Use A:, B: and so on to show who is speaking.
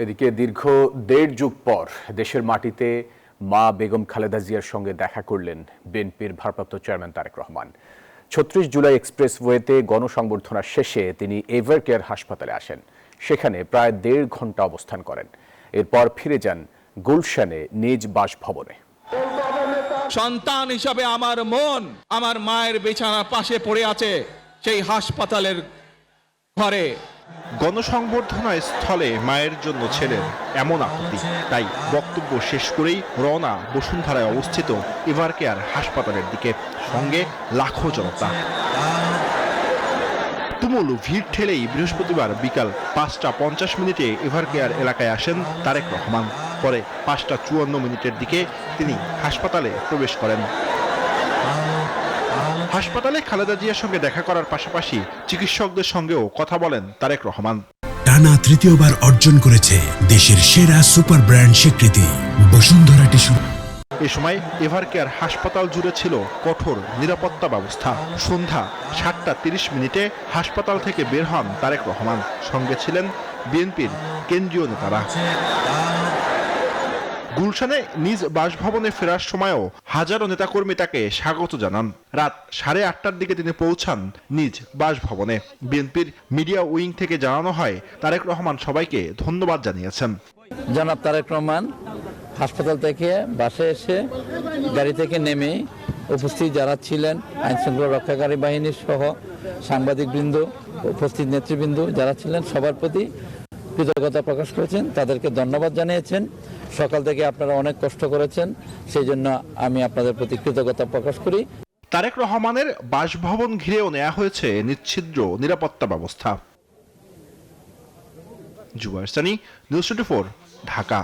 A: এদিকে দীর্ঘ ১.৫ যুগ পর দেশের মাটিতে মা বেগম খালেদা জিয়ার সঙ্গে দেখা করলেন বিএনপির ভারপ্রাপ্ত চেয়ারম্যান তারেক রহমান। ৩৬ জুলাই এক্সপ্রেসওয়েতে গণসংবর্ধনা শেষে তিনি এভারকেয়ার হাসপাতালে আসেন। সেখানে প্রায় ১.৫ ঘন্টা অবস্থান করেন। এরপর ফিরে যান গুলশানে নিজ বাসভবনে।
B: সন্তান হিসাবে আমার মন আমার মায়ের বিছানার পাশে পড়ে আছে সেই হাসপাতালের ঘরে।
C: গণসংবর্ধনা স্থলে মায়ের জন্য ছেলের এমন আকুতি, তাই বক্তব্য শেষ করেই রওনা বসুন্ধরায় অবস্থিত এভারকেয়ার হাসপাতালের দিকে, সঙ্গে লাখো জনতা। তুমুল ভিড় ঠেলেই বৃহস্পতিবার বিকাল ৫টা ৫০ এভারকেয়ার এলাকায় আসেন তারেক রহমান। পরে ৫টা ৫৪ দিকে তিনি হাসপাতালে প্রবেশ করেন। হাসপাতালে খালেদা জিয়ার সঙ্গে দেখা করার পাশাপাশি চিকিৎসকদের সঙ্গেও কথা বলেন তারেক রহমান।
D: টানা তৃতীয়বার অর্জন করেছে দেশের সেরা সুপার ব্র্যান্ড স্বীকৃতি বসুন্ধরা টিস্যু।
C: এ সময় এভারকেয়ার হাসপাতাল জুড়ে ছিল কঠোর নিরাপত্তা ব্যবস্থা। সন্ধ্যা ৭টা ৩০ হাসপাতাল থেকে বের হন তারেক রহমান। সঙ্গে ছিলেন বিএনপির কেন্দ্রীয় নেতারা। গুলশানে নিজ বাসভবনে ফেরার সময়ও হাজারো নেতাকর্মী তাকে স্বাগত জানান। রাত ৮:৩০টার দিকে তিনি পৌঁছান নিজ বাসভবনে। বিএনপির মিডিয়া উইং থেকে জানানো হয়, তারেক রহমান সবাইকে ধন্যবাদ জানিয়েছেন।
E: জনাব তারেক রহমান হাসপাতাল থেকে বাসে এসে গাড়ি থেকে নেমে উপস্থিত যারা ছিলেন আইনশৃঙ্খলা রক্ষাকারী বাহিনীর সহ সাংবাদিকবৃন্দ, উপস্থিত নেতৃবৃন্দ যারা ছিলেন সবার প্রতি কৃতজ্ঞতা প্রকাশ করেছেন, তাদেরকে ধন্যবাদ জানিয়েছেন। সকাল থেকে আপনারা অনেক কষ্ট করেছেন, সেই জন্য আমি আপনাদের প্রতি কৃতজ্ঞতা প্রকাশ করি।
C: তারেক রহমানের বাসভবন ঘিরেও নেওয়া হয়েছে নিচ্ছিদ্র নিরাপত্তা ব্যবস্থা। জুবায়ের সানি, নিউজ 24, ঢাকা।